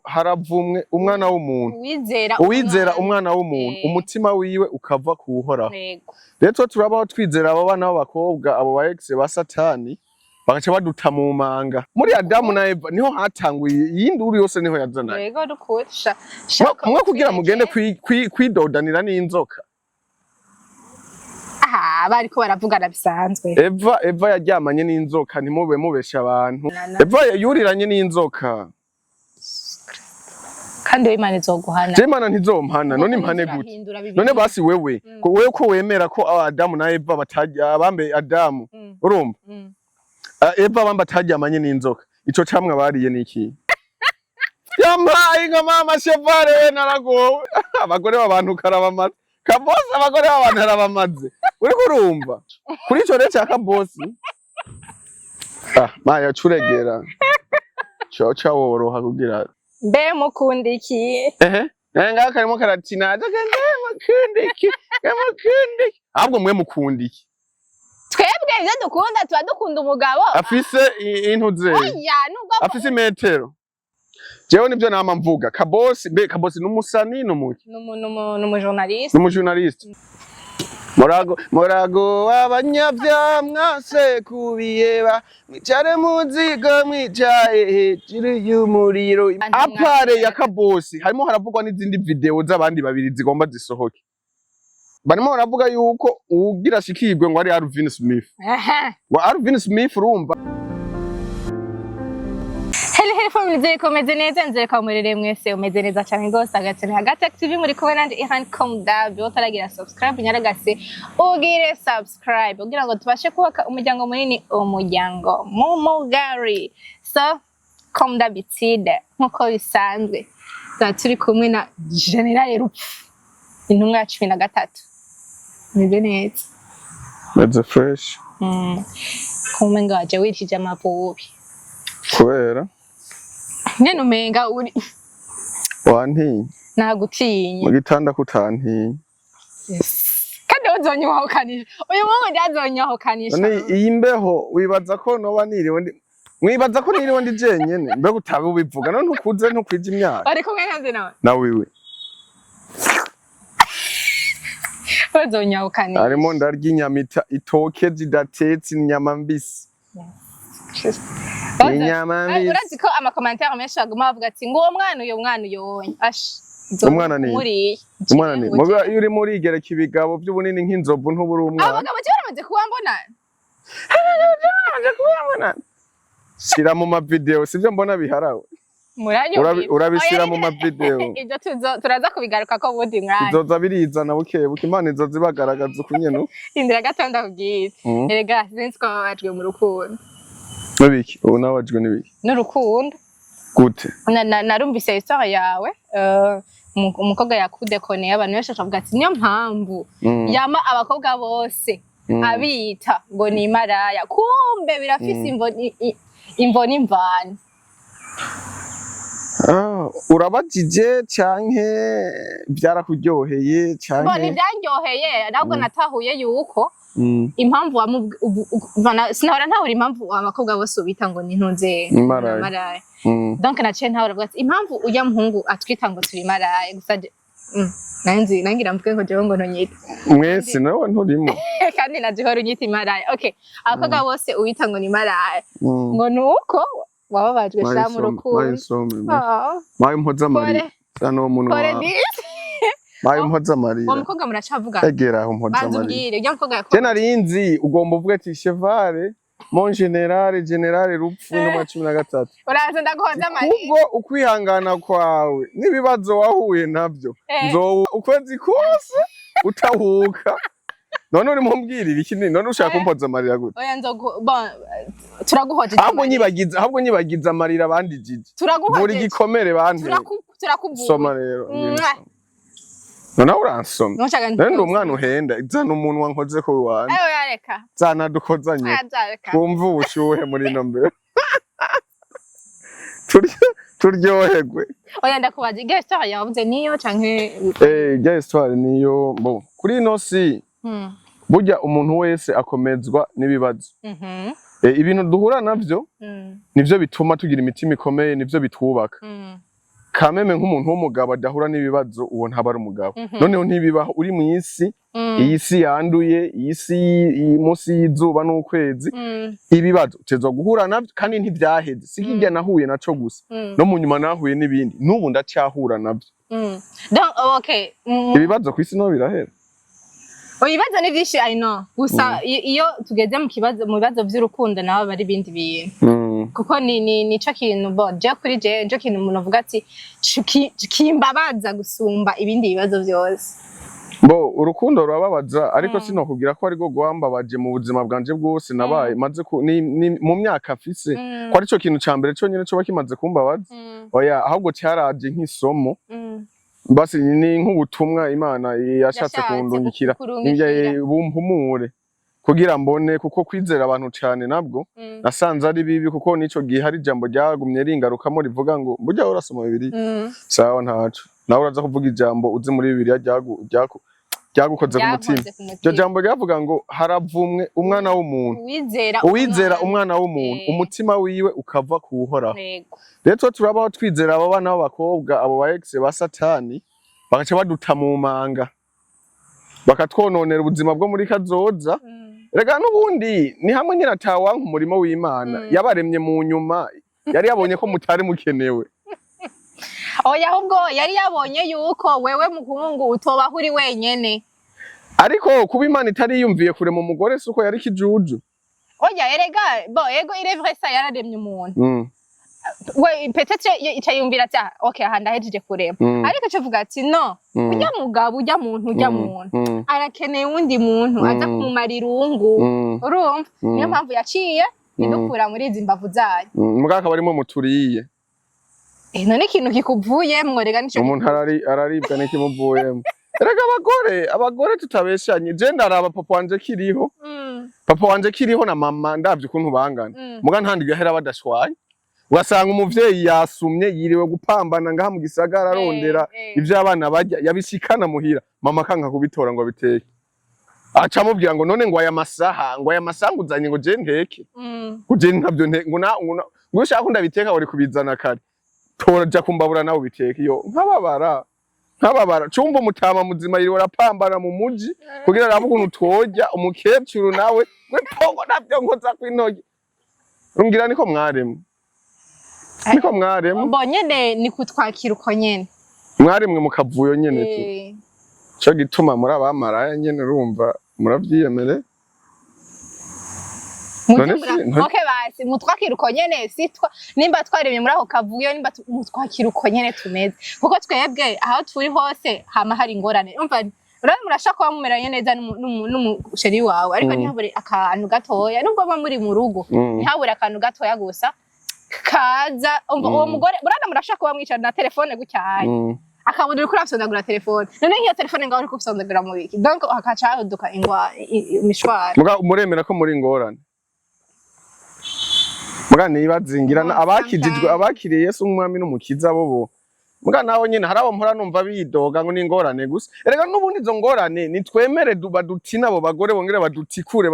haravumwe umwana w'umuntu uwizera umwana w'umuntu umutima wiwe ukava kuwuhoraho rero turabaho twizera abo bana b'abakobwa abo ba ex ba satani bagaca baduta mu manga muri Adamu na Eva niho hatanguye iyindi uri yose niho yazana yego dukutsha mwe kugira mugende kwidodanira n'inzoka bariko baravugana bisanzwe Eva yaryamanye n'inzoka ntimube mubesha abantu Eva yuriranye n'inzoka kandi Imana izoguhana Imana ntizompana none impane gute none basi wewe ko wemera ko Adamu na Eva batajya bambe Adamu urumva Eva bamba taryamanye n'inzoka ico camwe bariye niki yamaye nka mama chevare we naragowe abagore b'abantu karabamaze kabosi abagore b'abantu arabamaze uri kurumva kuri ico rero cyaka bosi maya curegera cyo woroha kugira mbe mukundiki nga karimo karatina mukundiki ahubwo mwe mukundiki twebwe ivyo dukunda tuba dukunda umugabo afise intuze afise metero jewe nivyo nama mvuga kabosi n'umusani n'umuki n'umujournaliste Morago abanyavya mwase kubiyeba mwicare muzigo mwicaye hejuru y'umuriro apare ya kabosi harimo haravugwa n'izindi video z'abandi babiri zigomba zisohoke barimo baravuga yuko ugira shikirwe ngo ari Alvin Smith wa Alvin Smith urumva Hello family komeze neza nzereka umurere mwese umeze neza cyane gose agatsere hagati active muri kumwe nandi ihan komdabyo utaragira subscribe nyaragase ugire subscribe ugira ngo tubashe kubaka umuryango munini umuryango mumugari so komdabitside nkuko bisanzwe turi kumwe na General Rupfu intumwa ya 13 meze neza meze fresh kumenga waje witije amapubi kubera nene umenga uri wanti nagutinya mu gitanda kutanti kandi uzonyohokanisha uyu mungu ndazonyohokanisha none iyi mbeho wibaza ko noba niriwe mwibaza ko niriwe ndi jenyene mbe gutabe ubivuga none ntukuze ntukwije imyaka ari kumwe naze nawe na wiwe uzonyohokanisha arimo ndarya inyamita itoke zidatetse inyama mbisi urazi ko amakomantere menshi baguma bavuga ati ngo uwo mwana uyonye umwana ni muga iyo uri muri gereka ibigabo by'ubunini nk'inzovu ntuburi umwana abagabo cyaramaze kuba mbona shira mu mavideo sivyo mbona biharawe urabishira mu mavideo ibyo turaza kubigaruka ko budi mwanya izoza birizana bukebuke Imana izoza ibagaragaza ukunyene indira gatanda kubwira erega sinzi ko babajwe mu rukundo nabiki ubu nabajwe n'ibiki n'urukundo gute narumvise histoire yawe umukobwa yakudekoneye abantu benshi bavuga ati niyo mpamvu yama abakobwa bose abita ngo ni maraya kumbe birafise imvo n'imvano urabajije canke byarakuryoheye canke bo nibyanyoheye nabwo natahuye yuko impamvu sinahora ntahura impamvu abakobwa bose ubita ngo ni ntunze maraya donc naciye ntahura bwatsi impamvu ujya muhungu atwita ngo turi maraya gusa nangira mvuge ngo jewe ngo ntonyite mwese nawe nturimo kandi najihora unyita maraya okay abakobwa bose ubita ngo ni maraya ngo nuko wababajwe sha mu rukundo mayi mpoza mari sano umuntu wa mayi mpoza mari umukobwa muracavuga egera aho mpoza mari bazubwire ujya mukobwa je narinzi ugomba uvuga ati chevale mon general Rupfu no 13 uraza ndaguhoza mari ubwo ukwihangana kwawe nibibazo wahuye navyo nzo ukwezi kose utahuka none uri mumbwirira iki none ushaka kumpoza amarira gute oya turaguhoje ahubwo nyibagiza amarira abandi jiji buri gikomere bandi turakuvuga soma rero none uransoma none umwana uhenda izana umuntu wankoze ko wiwanje ayo yareka zana dukozanye kumva ubushuhe muri no mbere turyoherwe oya ndakubaza igya histoire yavuze niyo canke igya histoire niyo bo kuri ino si burya umuntu wese akomezwa n'ibibazo ibintu duhura navyo nivyo bituma tugira imitima ikomeye nivyo bitwubaka kameme nk'umuntu w'umugabo adahura n'ibibazo uwo ntaba ari umugabo noneho ntibibaho uri mu isi iyi si yanduye iyi si munsi y'izuba n'ukwezi ibibazo utezwa guhura navyo kandi ntivyaheze sikirya nahuye naco gusa no mu nyuma nahuye n'ibindi n'ubu ndacyahura navyo donc okay ibibazo kwisi no birahera ibibazo ni vyinshi I know gusa iyo tugeze mu bibazo vy'urukundo naho bari bindi bintu kuko nico kintu bo je kuri je njo kintu umuntu avuga ati kimbabaza gusumba ibindi bibazo vyose bo urukundo rurababaza ariko sino kugira ko ariko gwambabaje mu buzima bwanje bwose nabaye maze mu myaka afise ko ari cyo kintu cambere cyo nyene cyo bakimaze kumbabaza oya ahubwo cyaraje nk'isomo basi ni nk'ubutumwa Imana yashatse kundungikira nivye bumpumure kugira mbone kuko kwizera abantu cyane nabwo nasanze ari bibi kuko nico gihe hari jambo ryagumye ringarukamo rivuga ngo burya urasoma bibiri sawa ntaco nawe uraza kuvuga ijambo uzi muri bibiri ryagukoze ku mutima iryo jambo ryavuga ngo haravumwe umwana w'umuntu uwizera umwana w'umuntu umutima wiwe ukava kuwuhoraho rero turabaho twizera abo bana b'abakobwa abo ba ex ba satani bagaca baduta mu manga bakatwononera ubuzima bwo muri kazoza rega n'ubundi ni hamwe nyine atawanka umurimo w'Imana yabaremye mu nyuma yari yabonye ko mutari mukenewe oya ahubwo yari yabonye yuko wewe muhungu utobaho uri wenyene ariko kuba Imana itari yumviye kure mu mugore suko yari kijuju oya erega bo ego il est vrai ça yararemye umuntu we peut-être icayumvira ati okay aha ndahejeje kurema ariko cavuga ati no ujya mugabo ujya muntu arakeneye undi muntu aza kumumara irungu urumva niyo mpamvu yaciye idukura muri izi mbavu zayo mugaka barimo muturiye none ikintu kikuvuyemwo rega nico umuntu araribwa n'ikimuvuyemwo rega abagore tutabeshanye je ndaraba papa wanje kiriho na mama ndavye ukuntu bangana muga ntandi gahera badashwanye ugasanga umuvyeyi yasumye yiriwe gupambana ngaha mu gisagara arondera ivyo abana barya yabishikana muhira mama kanka kubitora ngo biteke aca mubwira ngo none ngo aya masaha nguzanye ngo je nteke kuje ntavyo ngo ushaka ndabiteka uri kubizana kare toja kumbabura nawe biteke yo nkababara cumva umutama muzima yiriwe arapambana mu muji kugira arabe ukuntu twoja umukecuru nawe we pongo navyo nkoza kwintoki rumbwira niko mwaremwe niko mwaremwe mbonyene ni kutwakira uko nyene mwaremwe mu kavuyo nyene tu cyo gituma muri abamaraya nyene urumva muravyiyemere okay basi mutwakira uko nyene sitwa nimba twaremye muri aho kavuyo nimba mutwakira uko nyene tumeze kuko twebwe aho turi hose hama hari ingorane umva murashaka kuba mumeranye neza n'umusheri wawe ariko ntihabure akantu gatoya nubwo muba muri mu rugo ntihabure akantu gatoya gusa kaza uwo mugore burana murashaka kuba mwicara na telefone gucyanye akabona uriko urasondagura telefone none nk'iyo telefone ngaho uriko usondagura mu biki donc hakaca haduka imishwara muga muremera ko muri ingorane muga nibazingirana abakiriye Yesu umwami n'umukiza bobo muga naho nyene harabo mpora numva bidoga ngo n'ingorane gusa erega n'ubundi izo ngorane nitwemere badutina abo bagore bongere badutikure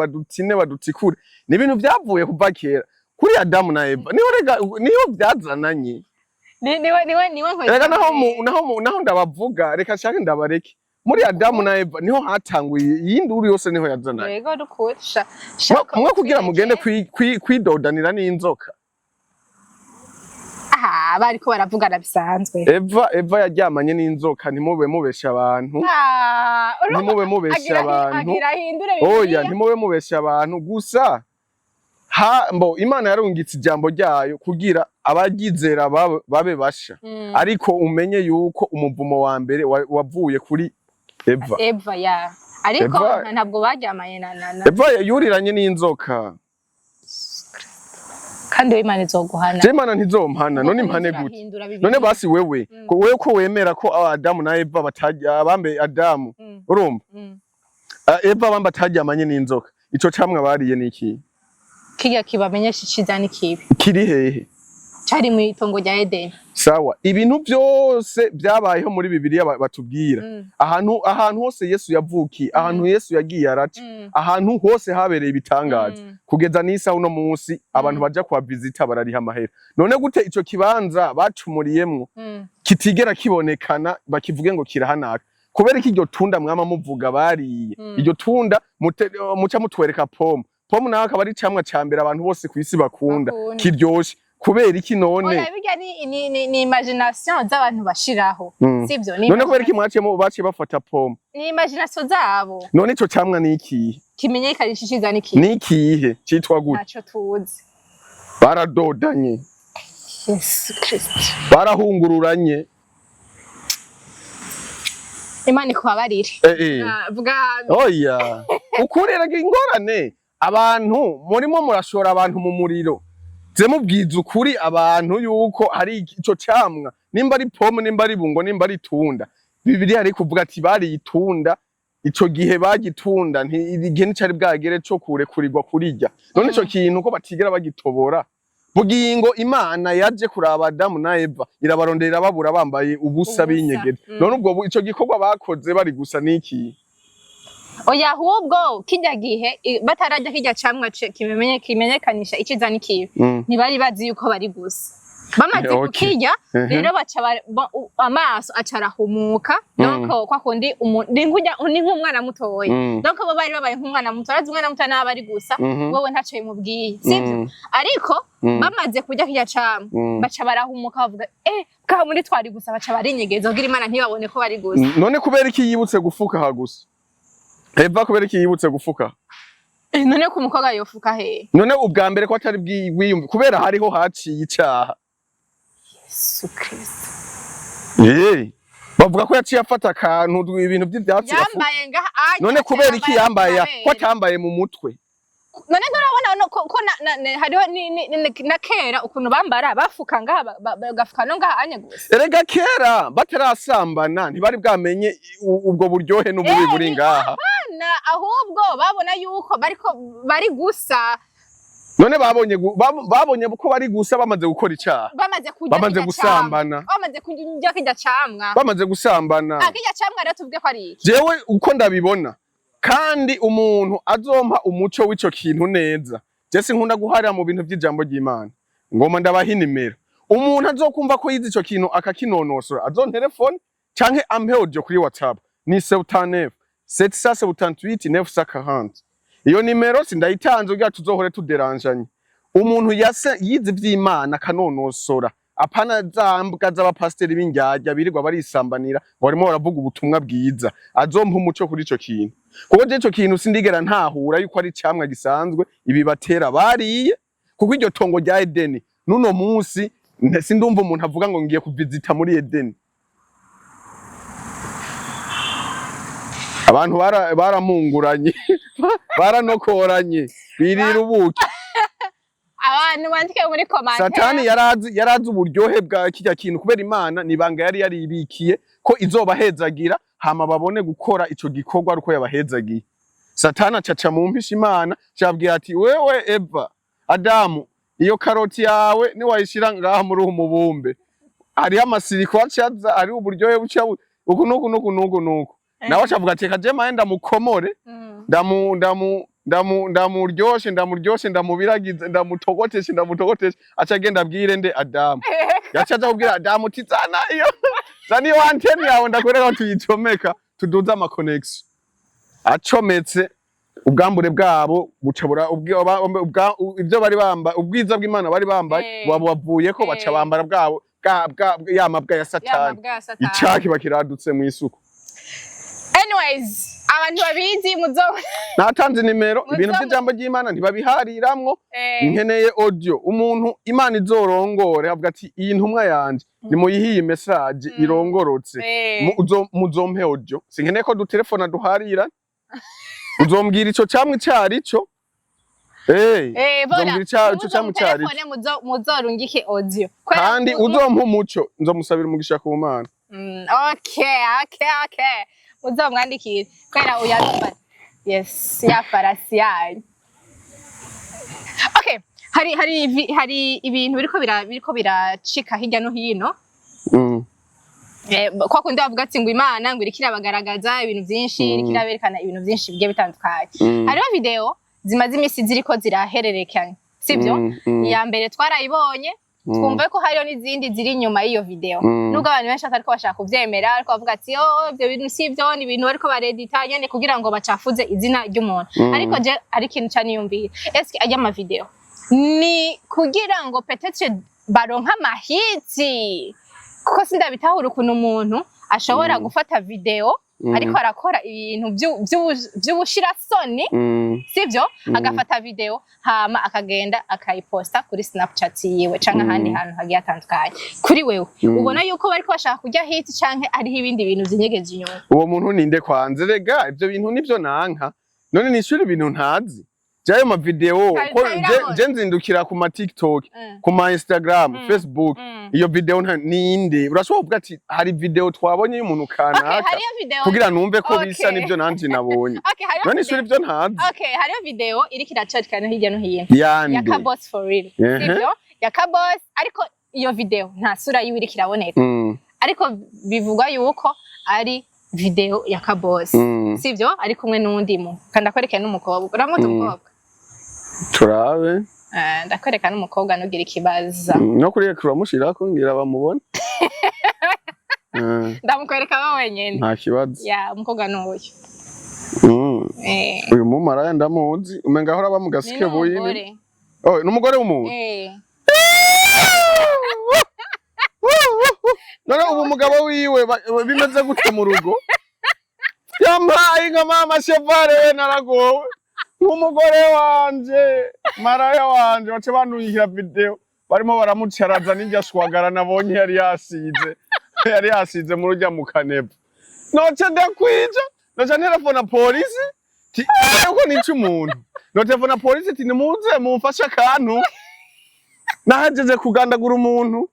ni ibintu byavuye kuva kera kuri Adamu na Eva niho byazananye niwe reka naho ndabavuga reka shaka ndabareke muri Adamu na Eva niho hatanguye yindi uri yose niho yazananye yego dukurisha mwe kugira mugende kwidodanira n'inzoka bariko baravugana bisanzwe Eva yaryamanye n'inzoka ntimube mubesha abantu oya ntimube mubesha abantu gusa Imana yarungitse ijambo ryayo kugira abagizera babe basha ariko umenye yuko umuvumo wa mbere wavuye kuri Eva ya ariko ntabwo baryamanye na Eva yuriranye n'inzoka kandi Imana izoguhana Imana ntizompana none impane gute none basi wewe ko wemera ko Adamu na Eva bambe Adamu urumva Eva bamba taryamanye n'inzoka ico camwe bariye niki kiya kibamenyesha iciza n'ikibi kiri hehe cari mu itongo rya Edeni. Sawa, ibintu byose byabayeho muri Bibiliya batubwira. Ahantu hose Yesu yavukiye, ahantu Yesu yagiye araca, ahantu hose habereye ibitangaza. Kugeza n'isa uno munsi abantu baja kwa visita barariha amahera. None gute ico kibanza bacumuriyemwo kitigera kibonekana bakivuge ngo kirahanaka? Kubera iki iryo tunda mwama muvuga bariye. Iryo tunda muca mutwereka pomme. Pomme nawe akaba ari camwa cambere abantu bose kwisi bakunda, kiryoshe. Kubera iki none? Oya biga ni imagination z'abantu bashiraho. Sivyo ni. None kubera iki baciye bafata pomme? Ni imagination zabo. None ico camwa ni iki? Kimenyekanishiza ni iki? Ni ikihe? Citwa gute? Naco tuzi. Baradodanye. Yesu Kristo. Barahungururanye. Imana ikubabarire. Vuga. Oya. Ukureraga ingorane. Abantu murimo murashora abantu mu muriro. Mubwiza ukuri abantu yuko hari ico camwa nimba ari pomme nimba ari bungo nimba ari tunda. Bibiliya ari kuvuga ati bari itunda ico gihe bagitunda igihe nicari bwagere co kurekurirwa kurirya. None ico kintu ko batigera bagitobora. Bugingo Imana yaje kuraba Adamu na Eva irabarondera babura bambaye ubusa binyegere. None ubwo ico gikorwa bakoze bari gusa niki? Oya ahubwo kijya gihe batarajya kijya camwa kimenyekanisha ikiza n'ikibi ntibari bazi yuko bari gusa bamaze kukijya rero baca amaso acarahumuka donc kwa kundi ni nk'umwana mutoya donc bo bari babaye nk'umwana muto arazi umwana muto n'aba ari gusa wowe ntaco bimubwiye sivyo ariko bamaze kujya kijya camwa baca barahumuka bavuga ka muri twari gusa baca barinyegeza kugira Imana ntibabone ko bari gusa. None kubera iki yibutse gufuka hagusa? Eva kubera iki yibutse gufuka? None ko umukobwa yofuka he? None ubwa mbere ko atari bwiyumve kubera hariho haciye icaha. Yesu Kristo. Bavuga ko yaciye afata akantu ibintu by'ivyatsi yambaye ngaha. None kubera iki yambaye ko atambaye mu mutwe? None ndurabona ko hariho na kera ukuntu bambara bafuka ngaha bagafuka no ngaha anye gusa. Erega kera batarasambana ntibari bwamenye ubwo buryohe n'ububi buri ngaha. Ahubwo babona yuko bari gusa. None babonye ko bari gusa bamaze gukora icaha. Bamaze gusambana. Bamaze kujya kijya camwa. Bamaze gusambana. Kijya camwa rero tuvuge ko ari iki? Jewe uko ndabibona kandi umuntu azompa umuco w'ico kintu neza. Jese nkunda guharira mu bintu by'ijambo ry'Imana. Ngoma ndabaha inimero. Umuntu azokumva ko yize ico kintu akakinonosora azontelefone canke ampe audio kuri WhatsApp. Ni 79 778 940. Iyo nimero sindayitanze ugira tuzohore tuderanjanye. Umuntu yize ivy'Imana kanonosora. Apana zambwa z'abapasteri b'indyarya birirwa barisambanira barimo baravuga ubutumwa bwiza. Azompa umuco kuri ico kintu. Kuko je ico kintu sindigera ntahura yuko ari camwa gisanzwe ibi batera bariye. Kuko iryo tongo rya Edeni nuno munsi sindumva umuntu avuga ngo ngiye kuvisita muri Edeni. Abantu baramunguranye baranokoranye birira ubuki. Abantu bandike muri comment. Satani yarazi uburyohe bwa kijya kintu kubera Imana nibanga yari yaribikiye ko izobahezagira hama babone gukora ico gikorwa ruko yabahezagiye. Satani acaca mu mpisha Imana cyabwiye ati wewe Eva Adamu iyo karoti yawe ni wayishira ngaha muri umubumbe ari amasiriko acaza ari uburyohe buca uku nuku nawe acavuga ati kaje maenda mukomore ndamuryoshe ndamubiragize ndamutogoteshe acagenda abwire nde Adamu yacaza kubwira Adamu uti zana iyo zani yo antenne yawe ndakwereka tuyicomeka tuduza ama connection acometse ubwambure bwabo bucabura ibyo bari bamba ubwiza bw'Imana bari bambaye bavuye ko baca bambara bwabo yamabwa ya Satani icaki bakiradutse mu isuku. Anyways, abantu babizi muzo natanze nimero ibintu by'ijambo ry'Imana ntibabihariramwo nkeneye audio umuntu Imana izorongore avuga ati iyi ntumwa yanje ni muyihiye message irongorotse muzompe audio sinkeneye ko dutelefona duharira uzombwira ico camwe carico uzombwira ico camwe carico muzorungike audio kandi uzompa umuco nzomusabira umugisha ku Mana. Okay. Uzomwandikira kwera uyarumba. Yes, ya farasi yanyu. Okay, hari ibintu biriko biracika hirya no hino. Kwa kundi bavuga ati ngo Imana ngo irikira bagaragaza ibintu byinshi, irikira berekana ibintu byinshi bigiye bitandukanye. Hariho video zimaze imisi ziriko zirahererekanya, sibyo? Iya mbere twarayibonye, twumva ko hariho n'izindi ziri inyuma y'iyo video. Nubwo abantu benshi atariko bashaka kuvyemera, ariko bavuga ati ibyo bintu sibyo, ni ibintu bariko baredita nyene kugira ngo bacafuze izina ry'umuntu. Ariko je ari ikintu caniyumvira, eske ajya ama video ni kugira ngo peut-être baronka amahiti, kuko sindabitahura ukuntu umuntu ashobora gufata video ariko arakora ibintu by'ubushirasoni, sivyo? Agafata video hama akagenda akayiposta kuri Snapchat yiwe canke ahandi hantu hagiye atandukanye. Kuri wewe ubona yuko bariko bashaka kujya hit canke ariho ibindi bintu zinyegeje inyuma? Uwo muntu ninde kwanze? Rega ivyo bintu nivyo nanka, none nishuri ibintu ntazi. Jayo ma video ko je nzindukira ku ma TikTok, ku ma Instagram, Facebook. Iyo video ninde? Urashobora kuvuga ati hari video twabonye y'umuntu kanaka kugira numve ko bisa nivyo nanje nabonye. None ishuri ivyo ntazi. Okay, hariyo video iriko iracatana hirya no hino. Yaka boss for real. Sivyo? Yaka boss, ariko iyo video nta sura yiwe iriko iraboneka. Ariko bivugwa yuko ari video yaka boss. Sivyo? Ari kumwe n'undi mu. Kandakwereka n'umukobwa. Uramuta umukobwa? Turabe. Ndakwereka n'umukobwa nugira ikibaza. No kuri ekra mushirako ngira bamubona. Ndamukwereka ba wenyene. Nta kibazo. Ya, umukobwa n'uyu. Uyu mumaraya ndamuzi, umenga ahora bamugasike buyine. Oh, n'umugore w'umuntu. None ubu mugabo wiwe bimeze gute mu rugo? Yampaye nka mama chevare naragowe. Umugore wanje, maraya wanje, bace banuyihira video. Barimo baramucaraza n'injya shwagara nabonye yari yasize mu rujya mu kanebo. Noce ndakwija, noce telefona polisi, ti yuko nici umuntu. No telefona polisi ti nimuze mumfashe akantu. Nahajeje kugandagura umuntu.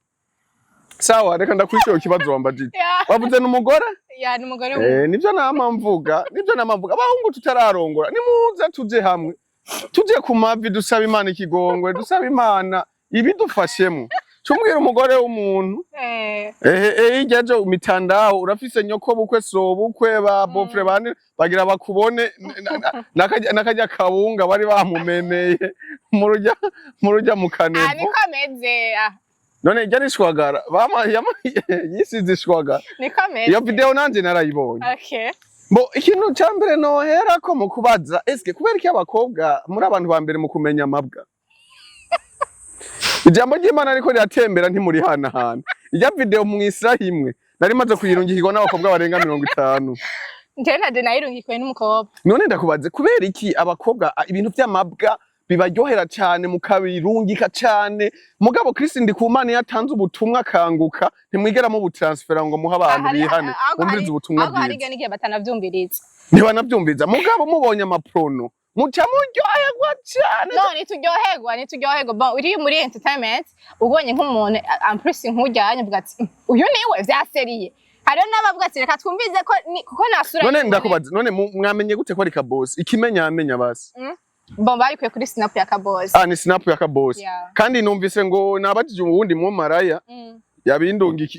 Sawa, reka ndakwishyura ikibazo wambajije. Wavuze n'umugore? Ya, n'umugore. Nivyo nama mvuga. Abahungu tutararongora. Nimuze tuje hamwe. Tuje ku mavi dusaba Imana ikigongwe, dusaba Imana ibidufashemo. Cumbwira umugore w'umuntu. Igeje umitandao urafise nyoko bukwe so bukwe ba bofre bane bagira bakubone nakajya kabunga bari bamumemeye mu rujya mu kanebo. Niko ameze. None jya nishwagara yisize ishwagara. Niko ameze. Iyo video nanje narayibonye. Okay. Bo ikintu cyambere nohera ko mu kubaza eske kubera iki abakobwa muri abantu ba mbere mu kumenya amabwa. Ijambo ry'Imana ariko riratembera ntimuri hana. Ijya video mu Israhimwe nari maze kuyirungikirwa n'abakobwa barenga 50. Nje nade nayirungikwe n'umukobwa. None ndakubaze kubera iki abakobwa ibintu by'amabwa bibaryohera cyane mukabirungika cyane mugabo Kristo ndikumana yatanze ubutumwa kanguka ntimwigera mu butransfera ngo muha abantu bihane umviriza ubutumwa bwiza. Hari gani batanavyumviriza. Ntibanavyumviriza mugabo mubonye amaprono muca muryoherwa cyane. None nitujyoherwa bon uri muri entertainment ubonye nk'umuntu ampress nkujyanye uvuga ati uyu niwe vyaseriye. Hariyo n'abavuga ati reka twumvize ko kuko nasura. None ndakubaza none mwamenye gute ko ari kabosi ikimenya amenya basi. Bon bayikuye kuri snap ya kabosi. Ni snap ya kabosi. Kandi numvise ngo nabajije uwundi mu maraya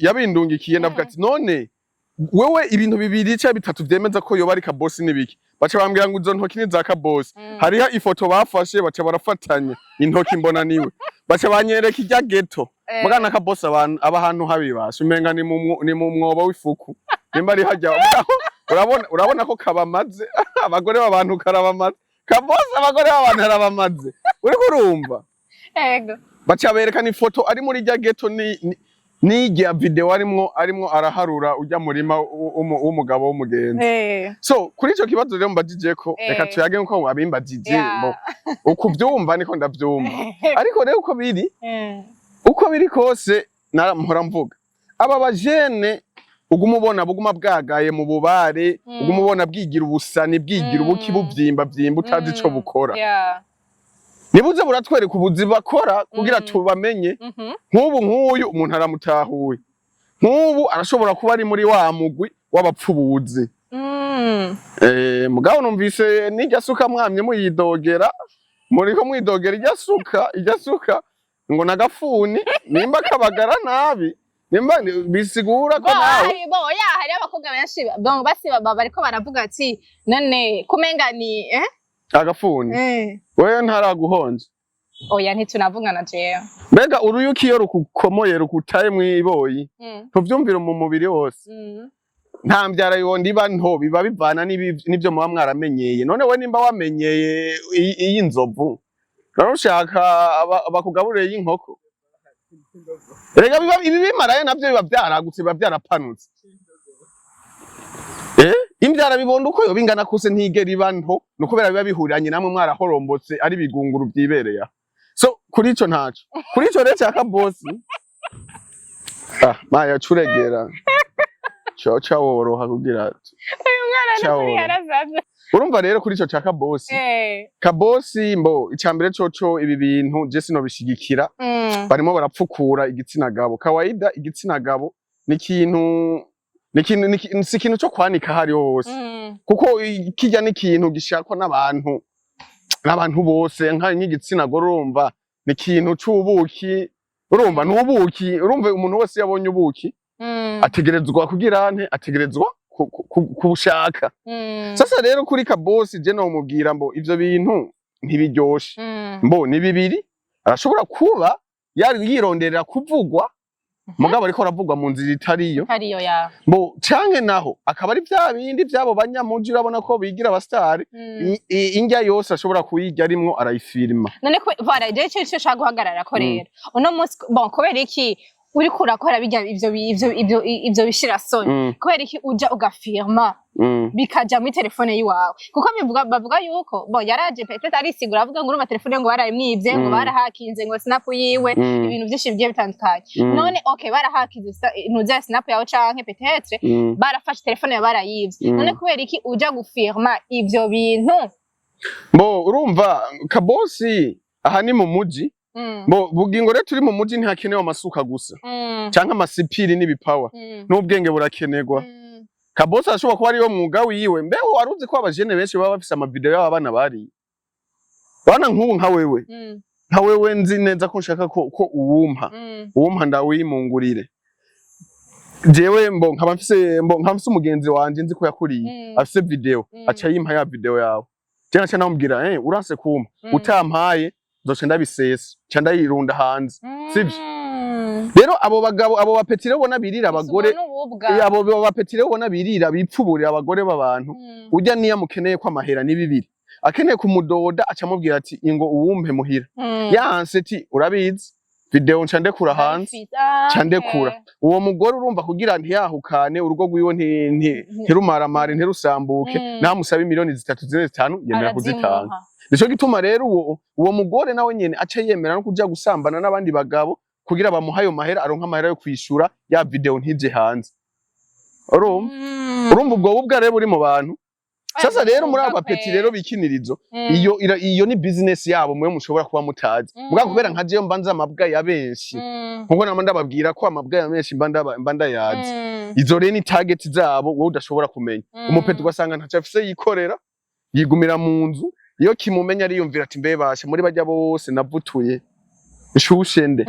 yabindungikiye ndavuga ati none wewe ibintu bibiri cya bitatu byemeza ko yoba ari kabosi nibiki. Baca bambwira ngo izo ntoki ni za kabosi. Hariho ifoto bafashe baca barafatanya intoki mbona niwe. Baca banyereka ijya ghetto. Mugana kabosi abahantu habibasha umenga ni mu mwobo w'ifuku. Nimba ari hajya urabona ko kabamaze abagore b'abantu karabamaze. Kabosi abagore b'abantu arabamaze. Uri kurumva? Ego. Baca berekana ifoto ari muri ijya ghetto nijya video arimo araharura ujya murima w'umugabo w'umugenzi. So kuri ico kibazo rero mbajije ko reka tuyage nko wabimbajije bo ukuvyumva niko ndavyumva. Ariko rero uko biri kose naramhora mvuga aba bajene uguma bwagaye mu bubare uguma bwigira ubusani bwigira ubuki buvyimba utazi ico bukora. Nibuze buratwereka ubuzi bakora kugira tubamenye. Nk'uyu umuntu aramutahuye. Nk'ubu arashobora kuba ari muri wa mugwi w'abapfubuzi. Mugabo numvise nijya suka mwamye muyidogera muriko mwidogera ijya suka ngo nagafuni nimba kabagara nabi nimba bisigura ko nawe hari abakobwa benshi basi bariko baravuga ati none kumenga ni agafuni wewe ntaraguhonze oya ntitunavugana jewe mbega uruyuki iyo rukukomoye rukutaye mwiboyi tuvyumvira mu mubiri wose nta mbyara yondi iba nto biba bivana n'ibyo muba mwaramenyeye none we nimba wamenyeye iyi nzovu ushaka bakugaburire y'inkoko rega ibi bimaraye navyo biba byaragutse biba byarapanutse imbyara bibondo uko yo bingana kose ntigera iba nto nukubera biba bihuriranye namwe mwarahorombotse ari bigunguru byibereye so kuri ico ntaco kuri ico rero cyaka boss maya curegera Chocha woroha kugira ati. Uyu mwana ni yarazavye. Urumva rero kuri ico caka boss. Kabosi mbo icambere coco ibi bintu je sino bishigikira. Barimo barapfukura igitsina gabo. Kawaida igitsina gabo ni ikintu cyo kwanika hari hose. Kuko kijya ni ikintu gishakwa n'abantu bose nk'igitsina gore urumva ni ikintu c'ubuki. Urumva n'ubuki, urumva umuntu wese yabonye ubuki. Ategerezwa kugira ante ategerezwa kubushaka sasa rero kuri kabosi je no mubwira mbo ivyo bintu ntibiryoshe mbo ni bibiri arashobora kuba yari yironderera kuvugwa mugabo ariko aravugwa mu nzira itariyo ya mbo canke naho akaba ari vya bindi vyabo banyamuji urabona ko bigira abastari injya yose ashobora kuyirya arimwo arayifirima none ko vara je cyo shaka guhagarara ko rero uno munsi bon kubera iki uri kurakora bijya ivyo bishira soni kubera iki uja ugafirma bikaja muri telefone yiwawe kuko bavuga yuko bo yaraje peut-être arisigura avuga ngo urumva telefone ngo barayimwivye ngo barahakinze ngo snap yiwe ibintu byinshi bigiye bitandukanye none okay barahakinze ntuza snap yawe canke peut-être barafashe telefone ya barayivye none kubera iki uja gufirma ivyo bintu bo urumva kabosi aha ni mu muji Bo bugingo rero turi mu muji ntihakenewe amasuka gusa canke amasipiri n'ibipawa n'ubwenge burakenerwa kabosi ashobora kuba ariyo mwuga wiwe mbe waruzi ko abajene benshi baba bafise amavideo y'abana bari bana nk'ubu nka wewe nzi neza ko nshaka ko uwumpa ndawimungurire jewe mbo nkaba mfise umugenzi wanje nzi ko yakuriye afise video aca yimpa ya video yawe cyangwa cyane namubwira uranse kumpa utampaye zoce ndabisesa cyanda yirunda hanze sivyo rero abo bagabo abo bapetire ubona birira abagore abo bapetire ubona birira bipfuburira abagore b'abantu ujya niya mukeneye ko amahera ni bibiri akeneye kumudoda acamubwira ati ingo uwumpe muhira yanse ati urabizi video ncandekura hanze candekura uwo mugore urumva kugira ntiyahukane urugo rwiwe ntirumaramare ntirusambuke namusaba miliyoni 3 5 yemera kuzitanga nico gituma rero uwo mugore nawe nyene aca yemera no kuja gusambana n'abandi bagabo kugira bamuhayo mahera aronka amahera yo kwishura ya video ntije hanze urumva ubwo bubwa rero buri mu bantu sasa rero muri aba peti rero bikinirizo iyo ni business yabo mwe mushobora kuba mutazi muga kubera nka je mbanza amabwa ya benshi nkuko namanda babwira ko amabwa ya benshi mbanda yazi izo rero ni target zabo wowe udashobora kumenya umupeti ugasanga ntaca afise yikorera yigumira mu nzu iyo kimumenya ariyumvira ati mbe bashe muri bajya bose navutuye ishushende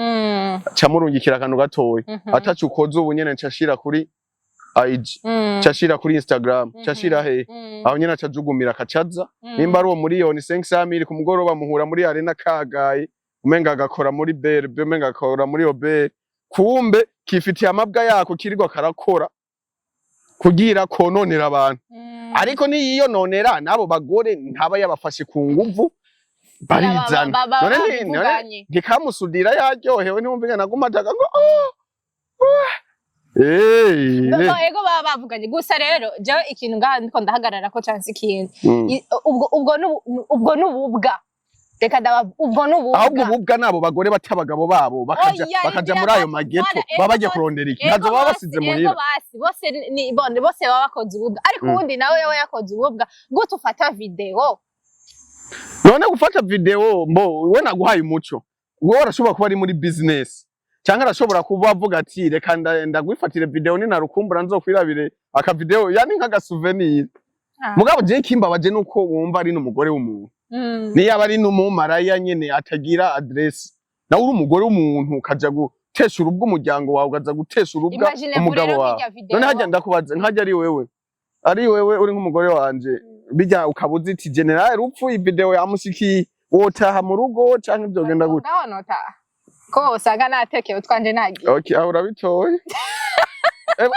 camurungikira akantu gatoya atacu ukoze ubu nyene ncashira kuri IG cashira kuri Instagram cashira he aho nyene acajugumira akacaza nimba ari uwo miliyoni 500 ku mugoroba muhura muri arena kagaye umenga agakora muri BRB umenga agakora muri OB kumbe kifitiye amabwa yako kirirwa karakora kugira kononera abantu ariko niyo nonera nabo bagore ntaba yabafashe ku nguvu barizana none ntikamusudira yaryohewe ntumvinga nagumataga ngo ego baba bavuganye gusa rero jewe ikintu ngaha ndiko ndahagarara ko chance ikintu ubwo nububwa reka ubwo nububwa ahubwo ububwa nabo bagore batabagabo babo bakaja muri ayo mageto babaje kurondera iki nazo baba basize muhira bose ni bose baba bakoze ububwa ariko ubundi nawe yakoze ububwa gute ufata video none gufata video mbo we naguhaye umuco wowe urashobora kuba ari muri business cyangwa arashobora kuba avuga ati reka ndagwifatire video ni narukumbura nzokwirabire aka video yani nk'aga souvenir mugabo je kimbabaje nuko wumva ari n'umugore w'umuntu niyo aba ari n'umumaraya nyene atagira adresse nawe uri umugore w'umuntu ukaja gutesha urubwa umuryango wawe ukaza gutesha urubwa umugabo wawe none hajya ndakubaza nkajya ari wewe uri nk'umugore wanje bijya ukabuza iti general rupfu ivideo yamushikiye wotaha mu rugo canke byogenda gute notaha ko usanga natekeye utwanje nagiye okay aho urabitoye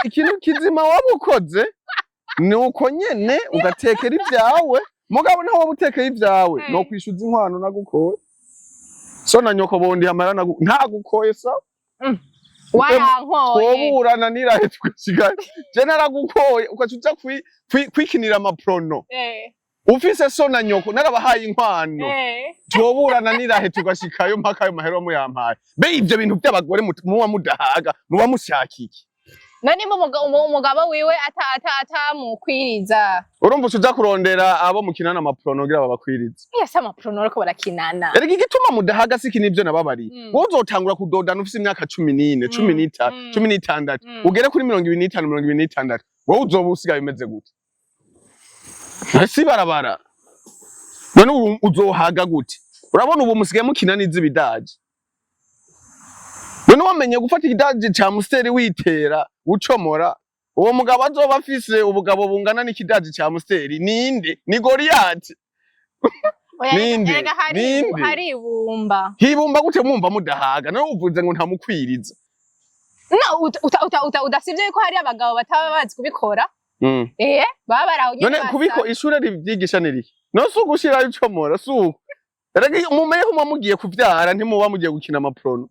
ikintu kizima wabukoze ni uko nyene ugatekera ibyawe mugabo naho wabutekeye ibyawe no kwishuza inkwano nagukoye so na nyoko bondi hamara ntagukoye sa warankoye twoburana nirahe twisigaye je naragukoye ukacuza kwikinira amaprono ufise so na nyoko narabahaye inkwano twoburana nirahe tugashikayo mpaka ayo mahero mu yampaye be ivyo bintu by'abagore muba mudahaga muba mushakiki nani umugabo wiwe atamukwiriza urumva uza kurondera abo mukinana amaprono gira babakwiriza yese amaprono ariko barakinana erega igituma mudahaga siki nivyo nababari wowe uzotangura kudodana ufise imyaka 14 15 16 ugere kuri 25 26 wowe uzoba usigaye umeze gute si barabara none uzohaga gute urabona ubu musigaye mukinana izibidaje none wamenye gufata ikidaje ca musteri witera ucomora uwo mugabo azoba afise ubugabo bungana n'ikidaje ca musteri ninde ni Goliath ninde hari ibumba hibumba gute mwumva mudahaga none uvuze ngo ntamukwiriza no udasivye ko hari abagabo bataba bazi kubikora baba baraho nyene none kubiko ishure rivyigisha niriki no sugushira ucomora suko erega mumenye ko mugiye kuvyara ntimuba mugiye gukina amaprono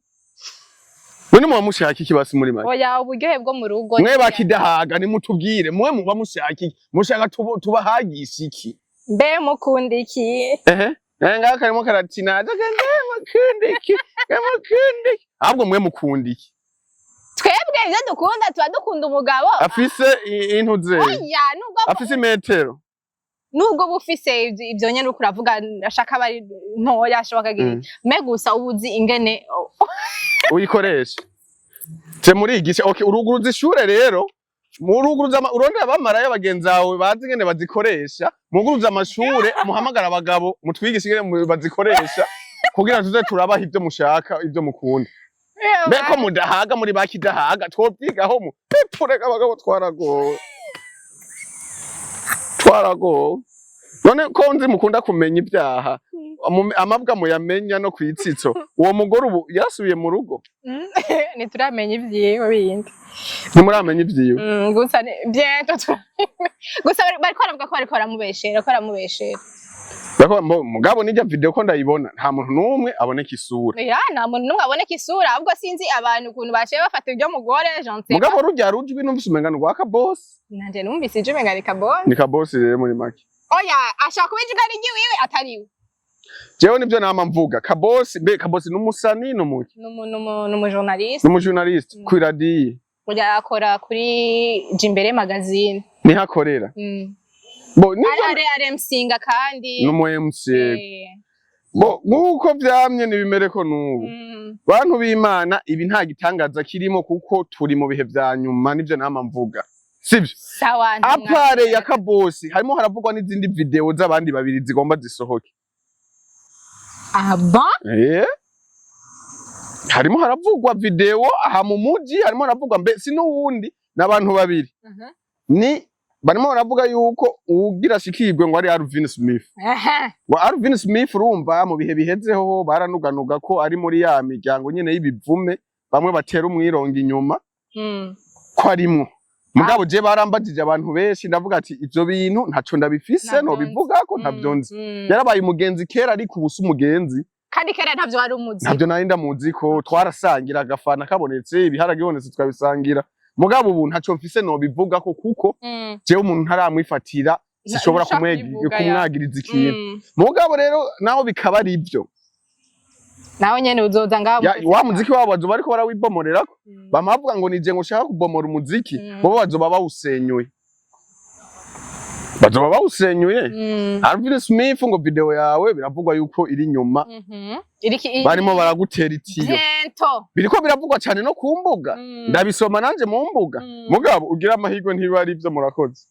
none muba mushaka iki basi muri make oya uburyohe bwo mu rugo mwe bakidahaga nimutubwire mwe muba mushaka iki mushaka tubahagisha iki mbe mukunda iki ngaho karimo karatina mukunda iki ahubwo mwe mukunda iki twebwe ivyo dukunda tuba dukunda umugabo afise intuze oya nubwo afise metero nubwo bufise ivyo nyene uko uravuga ashaka bari ntoya ashobora kagira me gusa ubuzi ingene uyikoresha te murigisha okay uruguruza ishure rero muruguruza urondera bamarayo bagenzi bawe bazi ingene bazikoresha muguruza amashure muhamagara abagabo mutwigisha ingene bazikoresha kugira tuze turabaha ivyo mushaka ivyo mukunda mbeko mudahaga muri bakidahaga twobyigaho mu pepureka abagabo twaragowe none ko nzi mukunda kumenya ibyaha amabwa muyamenya no kwitsitso uwo mugore ubu yasubiye mu rugo nituramenya ivyiwe bindi ntimuramenye ivyiwe gusa bientôt gusa bariko baravuga ko bariko baramubeshera mugabo nijya video ko ndayibona nta muntu numwe aboneka isura nta muntu numwe aboneka isura ahubwo sinzi abantu ukuntu baciye bafata ibyo mugore gentil mugabo rujya rujwi numvise umengano rwa kabosi nanje numvise ije umengano kabosi ni kabosi rero muri make oya ashaka kubijuga ari wiwe atariwe jewe nivyo nama mvuga kabosi n'umusani n'umuki n'umujournaliste ku radio oya akora kuri Jimbere magazine niho akorera bo ari msinga kandi no MC bo nkuko vyamye nibimereko nubu bantu b'Imana ibi nta gitangaza kirimo kuko turi mu bihe vya nyuma nivyo nama mvuga sivyo sawa apare ya kabosi harimo haravugwa n'izindi video z'abandi babiri zigomba zisohoke aba harimo haravugwa video aha mu muji harimo haravugwa mbese n'uwundi n'abantu babiri ni barimo baravuga yuko ugira shikirwe ngo ari Alvin Smith wa Alvin Smith urumva mu bihe bihezeho baranuganuga ko ari muri ya miryango nyene y'ibivume bamwe batera umwirongo inyuma ko arimwo mugabo je barambajije abantu benshi ndavuga ati ivyo bintu ntaco ndabifise no bivuga ko ntavyonzi yarabaye umugenzi kera ariko ubusa umugenzi kandi kera ntavyo wari umuzi navyo nari ndamuzi ko twarasangira agafana kabonetse ibiharage bibonetse twabisangira mugabo ubu ntaco mfise no bivuga ko kuko jewe umuntu ntaramwifatira sishobora kumwagiriza ikintu mugabo rero naho bikaba ari ivyo naho nyene uzoza ngabo wa muziki wabo bazoba ariko barawibomorerako bamavuga ngo nije ngo shaka kubomora umuziki bo bazoba bawusenyuye Alvin Smith ngo video yawe biravugwa yuko iri nyuma barimo baragutera itiyo biriko biravugwa cyane no ku mbuga ndabisoma nanje mu mbuga mugabo ugira amahirwe ntibari ivyo murakoze.